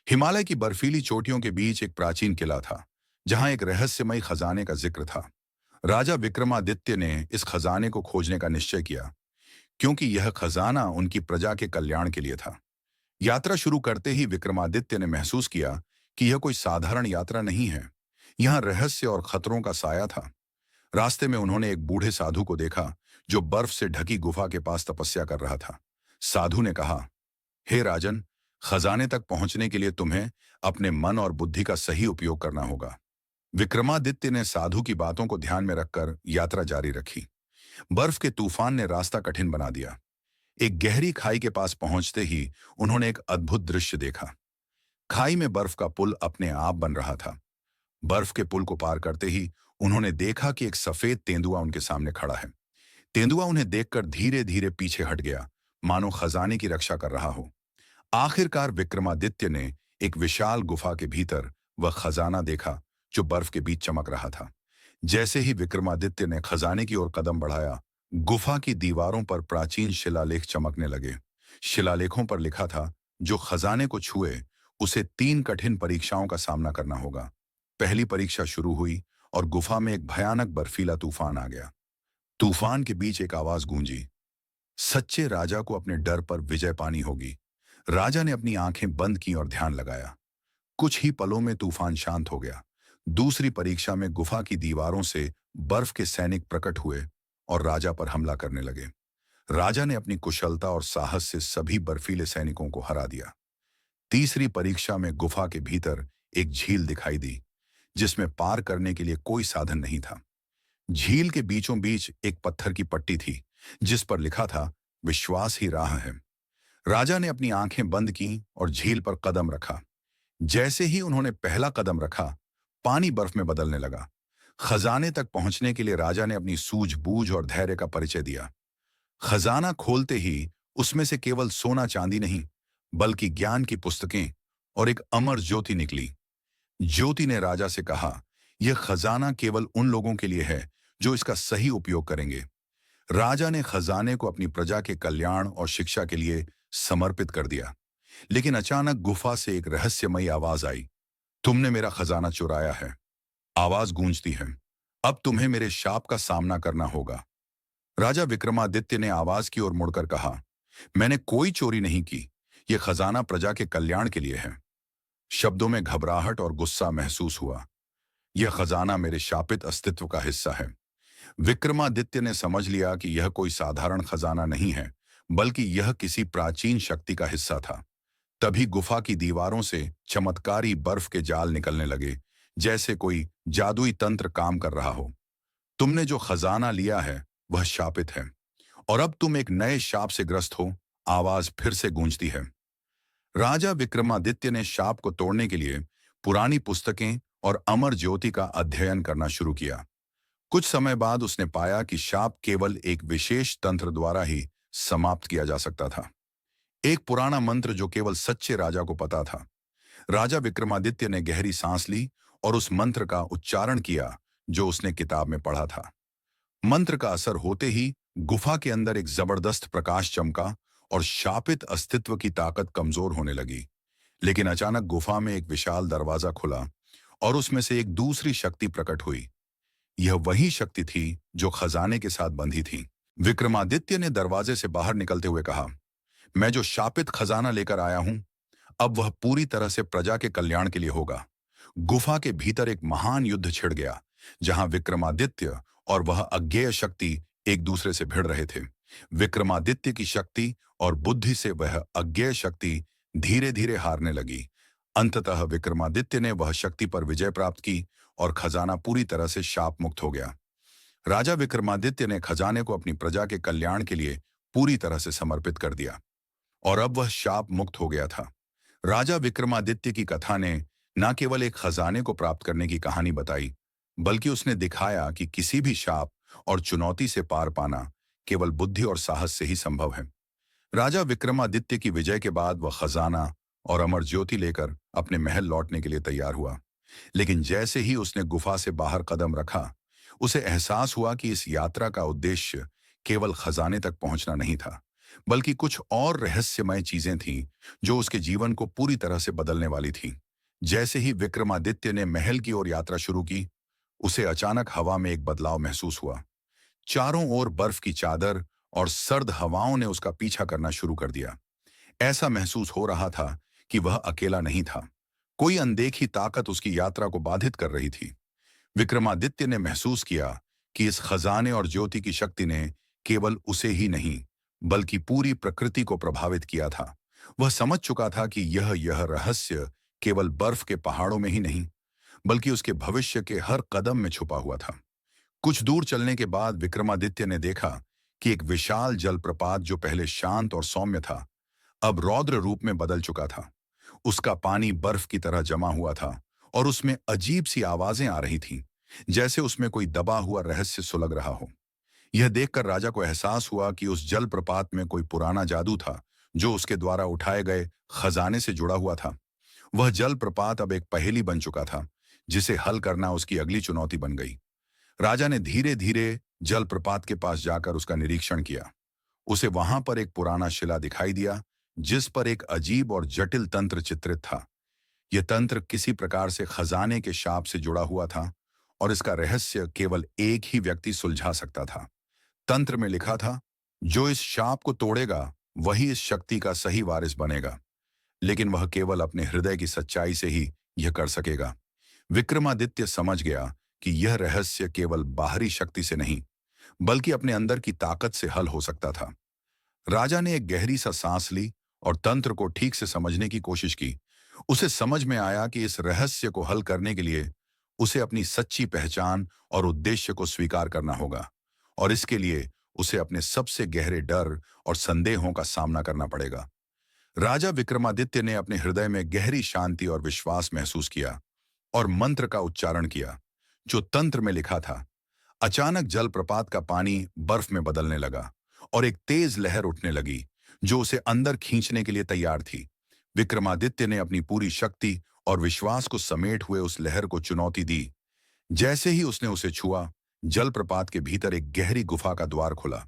हिमालय की बर्फीली चोटियों के बीच एक प्राचीन किला था, जहां एक रहस्यमयी खजाने का जिक्र था। राजा विक्रमादित्य ने इस खजाने को खोजने का निश्चय किया, क्योंकि यह खजाना उनकी प्रजा के कल्याण के लिए था। यात्रा शुरू करते ही विक्रमादित्य ने महसूस किया कि यह कोई साधारण यात्रा नहीं है। यहाँ रहस्य और खतरों का साया था। रास्ते में उन्होंने एक बूढ़े साधु को देखा, जो बर्फ से ढकी गुफा के पास तपस्या कर रहा था। साधु ने कहा, हे राजन, खजाने तक पहुंचने के लिए तुम्हें अपने मन और बुद्धि का सही उपयोग करना होगा। विक्रमादित्य ने साधु की बातों को ध्यान में रखकर यात्रा जारी रखी। बर्फ के तूफान ने रास्ता कठिन बना दिया। एक गहरी खाई के पास पहुंचते ही उन्होंने एक अद्भुत दृश्य देखा। खाई में बर्फ का पुल अपने आप बन रहा था। बर्फ के पुल को पार करते ही उन्होंने देखा कि एक सफेद तेंदुआ उनके सामने खड़ा है। तेंदुआ उन्हें देखकर धीरे धीरे पीछे हट गया, मानो खजाने की रक्षा कर रहा हो। आखिरकार विक्रमादित्य ने एक विशाल गुफा के भीतर वह खजाना देखा, जो बर्फ के बीच चमक रहा था। जैसे ही विक्रमादित्य ने खजाने की ओर कदम बढ़ाया, गुफा की दीवारों पर प्राचीन शिलालेख चमकने लगे। शिलालेखों पर लिखा था, जो खजाने को छुए उसे 3 कठिन परीक्षाओं का सामना करना होगा। पहली परीक्षा शुरू हुई और गुफा में एक भयानक बर्फीला तूफान आ गया। तूफान के बीच एक आवाज गूंजी, सच्चे राजा को अपने डर पर विजय पानी होगी। राजा ने अपनी आंखें बंद की और ध्यान लगाया। कुछ ही पलों में तूफान शांत हो गया। दूसरी परीक्षा में गुफा की दीवारों से बर्फ के सैनिक प्रकट हुए और राजा पर हमला करने लगे। राजा ने अपनी कुशलता और साहस से सभी बर्फीले सैनिकों को हरा दिया। तीसरी परीक्षा में गुफा के भीतर एक झील दिखाई दी, जिसमें पार करने के लिए कोई साधन नहीं था। झील के बीचों बीच एक पत्थर की पट्टी थी, जिस पर लिखा था, विश्वास ही राह है। राजा ने अपनी आंखें बंद की और झील पर कदम रखा। जैसे ही उन्होंने पहला कदम रखा, पानी बर्फ में बदलने लगा। खजाने तक पहुंचने के लिए राजा ने अपनी सूझबूझ और धैर्य का परिचय दिया। खजाना खोलते ही उसमें से केवल सोना चांदी नहीं, बल्कि ज्ञान की पुस्तकें और एक अमर ज्योति निकली। ज्योति ने राजा से कहा, यह खजाना केवल उन लोगों के लिए है जो इसका सही उपयोग करेंगे। राजा ने खजाने को अपनी प्रजा के कल्याण और शिक्षा के लिए समर्पित कर दिया। लेकिन अचानक गुफा से एक रहस्यमयी आवाज आई, तुमने मेरा खजाना चुराया है। आवाज गूंजती है, अब तुम्हें मेरे शाप का सामना करना होगा। राजा विक्रमादित्य ने आवाज की ओर मुड़कर कहा, मैंने कोई चोरी नहीं की। यह खजाना प्रजा के कल्याण के लिए है। शब्दों में घबराहट और गुस्सा महसूस हुआ। यह खजाना मेरे शापित अस्तित्व का हिस्सा है। विक्रमादित्य ने समझ लिया कि यह कोई साधारण खजाना नहीं है, बल्कि यह किसी प्राचीन शक्ति का हिस्सा था। तभी गुफा की दीवारों से चमत्कारी बर्फ के जाल निकलने लगे, जैसे कोई जादुई तंत्र काम कर रहा हो। तुमने जो खजाना लिया है वह शापित है, और अब तुम एक नए शाप से ग्रस्त हो। आवाज फिर से गूंजती है। राजा विक्रमादित्य ने शाप को तोड़ने के लिए पुरानी पुस्तकें और अमर ज्योति का अध्ययन करना शुरू किया। कुछ समय बाद उसने पाया कि शाप केवल एक विशेष तंत्र द्वारा ही समाप्त किया जा सकता था। एक पुराना मंत्र जो केवल सच्चे राजा को पता था। राजा विक्रमादित्य ने गहरी सांस ली और उस मंत्र का उच्चारण किया जो उसने किताब में पढ़ा था। मंत्र का असर होते ही गुफा के अंदर एक जबरदस्त प्रकाश चमका और शापित अस्तित्व की ताकत कमजोर होने लगी। लेकिन अचानक गुफा में एक विशाल दरवाजा खुला और उसमें से एक दूसरी शक्ति प्रकट हुई। यह वही शक्ति थी जो खजाने के साथ बंधी थी। विक्रमादित्य ने दरवाजे से बाहर निकलते हुए कहा, मैं जो शापित खजाना लेकर आया हूं, अब वह पूरी तरह से प्रजा के कल्याण के लिए होगा। गुफा के भीतर एक महान युद्ध छिड़ गया, जहां विक्रमादित्य और वह अज्ञेय शक्ति एक दूसरे से भिड़ रहे थे। विक्रमादित्य की शक्ति और बुद्धि से वह अज्ञेय शक्ति धीरे धीरे हारने लगी। अंततः विक्रमादित्य ने वह शक्ति पर विजय प्राप्त की और खजाना पूरी तरह से शाप मुक्त हो गया। राजा विक्रमादित्य ने खजाने को अपनी प्रजा के कल्याण के लिए पूरी तरह से समर्पित कर दिया और अब वह शाप मुक्त हो गया था। राजा विक्रमादित्य की कथा ने न केवल एक खजाने को प्राप्त करने की कहानी बताई, बल्कि उसने दिखाया कि किसी भी शाप और चुनौती से पार पाना केवल बुद्धि और साहस से ही संभव है। राजा विक्रमादित्य की विजय के बाद वह खजाना और अमर ज्योति लेकर अपने महल लौटने के लिए तैयार हुआ। लेकिन जैसे ही उसने गुफा से बाहर कदम रखा, उसे एहसास हुआ कि इस यात्रा का उद्देश्य केवल खजाने तक पहुंचना नहीं था, बल्कि कुछ और रहस्यमय चीजें थीं जो उसके जीवन को पूरी तरह से बदलने वाली थीं। जैसे ही विक्रमादित्य ने महल की ओर यात्रा शुरू की, उसे अचानक हवा में एक बदलाव महसूस हुआ। चारों ओर बर्फ की चादर और सर्द हवाओं ने उसका पीछा करना शुरू कर दिया। ऐसा महसूस हो रहा था कि वह अकेला नहीं था। कोई अनदेखी ताकत उसकी यात्रा को बाधित कर रही थी। विक्रमादित्य ने महसूस किया कि इस खजाने और ज्योति की शक्ति ने केवल उसे ही नहीं, बल्कि पूरी प्रकृति को प्रभावित किया था। वह समझ चुका था कि यह रहस्य केवल बर्फ के पहाड़ों में ही नहीं, बल्कि उसके भविष्य के हर कदम में छुपा हुआ था। कुछ दूर चलने के बाद विक्रमादित्य ने देखा कि एक विशाल जलप्रपात जो पहले शांत और सौम्य था, अब रौद्र रूप में बदल चुका था। उसका पानी बर्फ की तरह जमा हुआ था और उसमें अजीब सी आवाजें आ रही थीं, जैसे उसमें कोई दबा हुआ रहस्य सुलग रहा हो। यह देखकर राजा को एहसास हुआ कि उस जलप्रपात में कोई पुराना जादू था जो उसके द्वारा उठाए गए खजाने से जुड़ा हुआ था। वह जलप्रपात अब एक पहेली बन चुका था, जिसे हल करना उसकी अगली चुनौती बन गई। राजा ने धीरे धीरे जलप्रपात के पास जाकर उसका निरीक्षण किया। उसे वहां पर एक पुराना शिला दिखाई दिया, जिस पर एक अजीब और जटिल तंत्र चित्रित था। यह तंत्र किसी प्रकार से खजाने के शाप से जुड़ा हुआ था और इसका रहस्य केवल एक ही व्यक्ति सुलझा सकता था। तंत्र में लिखा था, जो इस शाप को तोड़ेगा वही इस शक्ति का सही वारिस बनेगा, लेकिन वह केवल अपने हृदय की सच्चाई से ही यह कर सकेगा। विक्रमादित्य समझ गया कि यह रहस्य केवल बाहरी शक्ति से नहीं, बल्कि अपने अंदर की ताकत से हल हो सकता था। राजा ने एक गहरी सा सांस ली और तंत्र को ठीक से समझने की कोशिश की। उसे समझ में आया कि इस रहस्य को हल करने के लिए उसे अपनी सच्ची पहचान और उद्देश्य को स्वीकार करना होगा, और इसके लिए उसे अपने सबसे गहरे डर और संदेहों का सामना करना पड़ेगा। राजा विक्रमादित्य ने अपने हृदय में गहरी शांति और विश्वास महसूस किया और मंत्र का उच्चारण किया, जो तंत्र में लिखा था। अचानक जलप्रपात का पानी बर्फ में बदलने लगा और एक तेज लहर उठने लगी, जो उसे अंदर खींचने के लिए तैयार थी। विक्रमादित्य ने अपनी पूरी शक्ति और विश्वास को समेट हुए उस लहर को चुनौती दी। जैसे ही उसने उसे छुआ, जलप्रपात के भीतर एक गहरी गुफा का द्वार खुला।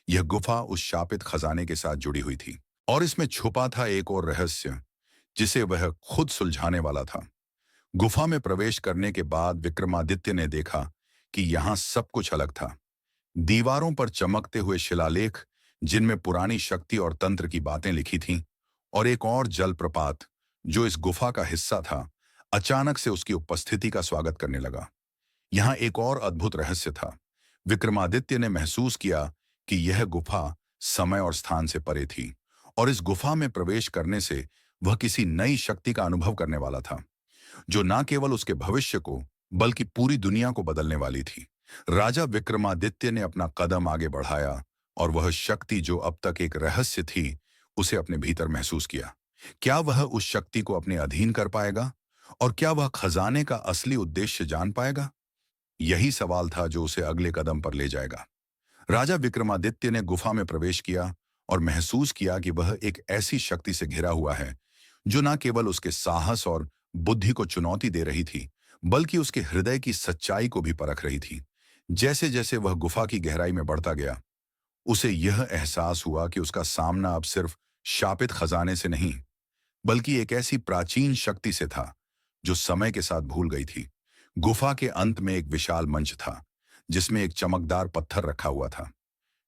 यह गुफा उस शापित खजाने के साथ जुड़ी हुई थी और इसमें छुपा था एक और रहस्य, जिसे वह खुद सुलझाने वाला था। गुफा में प्रवेश करने के बाद विक्रमादित्य ने देखा कि यहाँ सब कुछ अलग था। दीवारों पर चमकते हुए शिलालेख, जिनमें पुरानी शक्ति और तंत्र की बातें लिखी थीं, और एक और जलप्रपात जो इस गुफा का हिस्सा था, अचानक से उसकी उपस्थिति का स्वागत करने लगा। यहाँ एक और अद्भुत रहस्य था। विक्रमादित्य ने महसूस किया कि यह गुफा समय और स्थान से परे थी, और इस गुफा में प्रवेश करने से वह किसी नई शक्ति का अनुभव करने वाला था, जो न केवल उसके भविष्य को बल्कि पूरी दुनिया को बदलने वाली थी। राजा विक्रमादित्य ने अपना कदम आगे बढ़ाया और वह शक्ति जो अब तक एक रहस्य थी, उसे अपने भीतर महसूस किया। क्या वह उस शक्ति को अपने अधीन कर पाएगा, और क्या वह खजाने का असली उद्देश्य जान पाएगा? यही सवाल था जो उसे अगले कदम पर ले जाएगा। राजा विक्रमादित्य ने गुफा में प्रवेश किया और महसूस किया कि वह एक ऐसी शक्ति से घिरा हुआ है जो न केवल उसके साहस और बुद्धि को चुनौती दे रही थी, बल्कि उसके हृदय की सच्चाई को भी परख रही थी। जैसे जैसे वह गुफा की गहराई में बढ़ता गया, उसे यह एहसास हुआ कि उसका सामना अब सिर्फ शापित खजाने से नहीं, बल्कि एक ऐसी प्राचीन शक्ति से था जो समय के साथ भूल गई थी। गुफा के अंत में एक विशाल मंच था, जिसमें एक चमकदार पत्थर रखा हुआ था।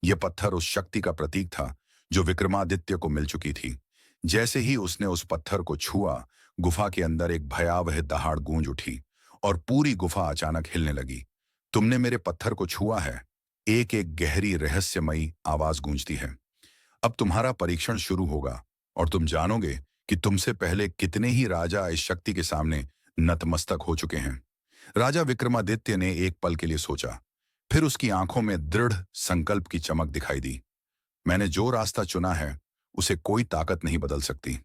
यह पत्थर उस शक्ति का प्रतीक था जो विक्रमादित्य को मिल चुकी थी। जैसे ही उसने उस पत्थर को छुआ, गुफा के अंदर एक भयावह दहाड़ गूंज उठी और पूरी गुफा अचानक हिलने लगी। तुमने मेरे पत्थर को छुआ है, एक एक गहरी रहस्यमयी आवाज गूंजती है। अब तुम्हारा परीक्षण शुरू होगा और तुम जानोगे कि तुमसे पहले कितने ही राजा इस शक्ति के सामने नतमस्तक हो चुके हैं। राजा विक्रमादित्य ने एक पल के लिए सोचा, फिर उसकी आंखों में दृढ़ संकल्प की चमक दिखाई दी। मैंने जो रास्ता चुना है, उसे कोई ताकत नहीं बदल सकती।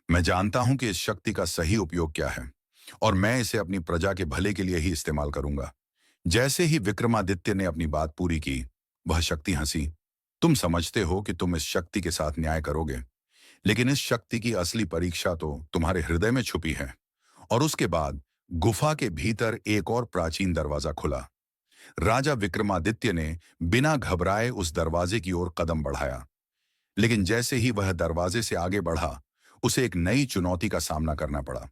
मैं जानता हूं कि इस शक्ति का सही उपयोग क्या है, और मैं इसे अपनी प्रजा के भले के लिए ही इस्तेमाल करूंगा। जैसे ही विक्रमादित्य ने अपनी बात पूरी की, वह शक्ति हंसी। तुम समझते हो कि तुम इस शक्ति के साथ न्याय करोगे, लेकिन इस शक्ति की असली परीक्षा तो तुम्हारे हृदय में छुपी है। और उसके बाद गुफा के भीतर एक और प्राचीन दरवाजा खुला। राजा विक्रमादित्य ने बिना घबराए उस दरवाजे की ओर कदम बढ़ाया, लेकिन जैसे ही वह दरवाजे से आगे बढ़ा, उसे एक नई चुनौती का सामना करना पड़ा।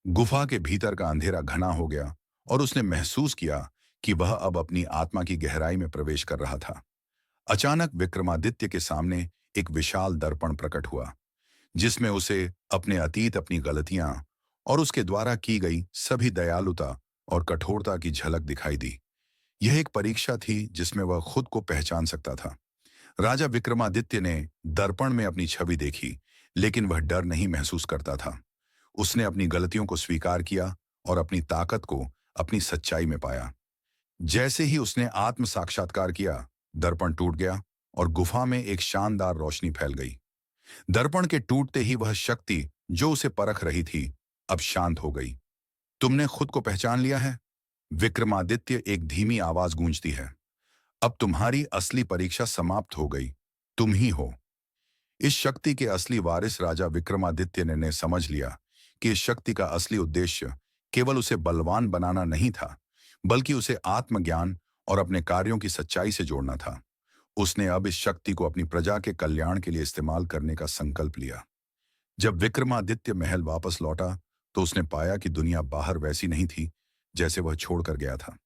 गुफा के भीतर का अंधेरा घना हो गया और उसने महसूस किया कि वह अब अपनी आत्मा की गहराई में प्रवेश कर रहा था। अचानक विक्रमादित्य के सामने एक विशाल दर्पण प्रकट हुआ, जिसमें उसे अपने अतीत, अपनी गलतियां और उसके द्वारा की गई सभी दयालुता और कठोरता की झलक दिखाई दी। यह एक परीक्षा थी जिसमें वह खुद को पहचान सकता था। राजा विक्रमादित्य ने दर्पण में अपनी छवि देखी, लेकिन वह डर नहीं महसूस करता था। उसने अपनी गलतियों को स्वीकार किया और अपनी ताकत को अपनी सच्चाई में पाया। जैसे ही उसने आत्म साक्षात्कार किया, दर्पण टूट गया और गुफा में एक शानदार रोशनी फैल गई। दर्पण के टूटते ही वह शक्ति जो उसे परख रही थी, अब शांत हो गई। तुमने खुद को पहचान लिया है? विक्रमादित्य, एक धीमी आवाज गूंजती है। अब तुम्हारी असली परीक्षा समाप्त हो गई। तुम ही हो। इस शक्ति के असली वारिस राजा विक्रमादित्य ने समझ लिया कि इस शक्ति का असली उद्देश्य केवल उसे बलवान बनाना नहीं था, बल्कि उसे आत्मज्ञान और अपने कार्यों की सच्चाई से जोड़ना था। उसने अब इस शक्ति को अपनी प्रजा के कल्याण के लिए इस्तेमाल करने का संकल्प लिया। जब विक्रमादित्य महल वापस लौटा, तो उसने पाया कि दुनिया बाहर वैसी नहीं थी जैसे वह छोड़कर गया था।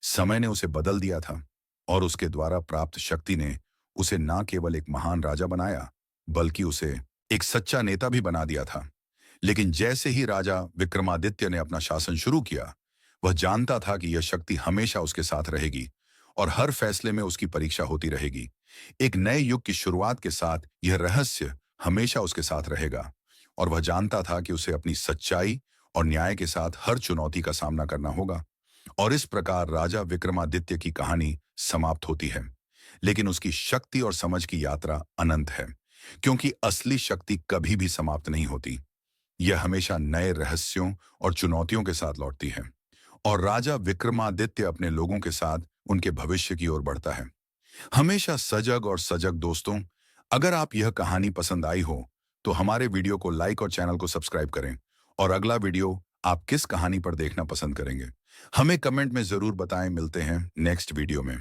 समय ने उसे बदल दिया था और उसके द्वारा प्राप्त शक्ति ने उसे न केवल एक महान राजा बनाया, बल्कि उसे एक सच्चा नेता भी बना दिया था। लेकिन जैसे ही राजा विक्रमादित्य ने अपना शासन शुरू किया, वह जानता था कि यह शक्ति हमेशा उसके साथ रहेगी और हर फैसले में उसकी परीक्षा होती रहेगी। एक नए युग की शुरुआत के साथ यह रहस्य हमेशा उसके साथ रहेगा और वह जानता था कि उसे अपनी सच्चाई और न्याय के साथ हर चुनौती का सामना करना होगा। और इस प्रकार राजा विक्रमादित्य की कहानी समाप्त होती है, लेकिन उसकी शक्ति और समझ की यात्रा अनंत है, क्योंकि असली शक्ति कभी भी समाप्त नहीं होती। यह हमेशा नए रहस्यों और चुनौतियों के साथ लौटती है और राजा विक्रमादित्य अपने लोगों के साथ उनके भविष्य की ओर बढ़ता है। हमेशा सजग और सजग दोस्तों, अगर आप यह कहानी पसंद आई हो तो हमारे वीडियो को लाइक और चैनल को सब्सक्राइब करें। और अगला वीडियो आप किस कहानी पर देखना पसंद करेंगे, हमें कमेंट में जरूर बताएं। मिलते हैं नेक्स्ट वीडियो में।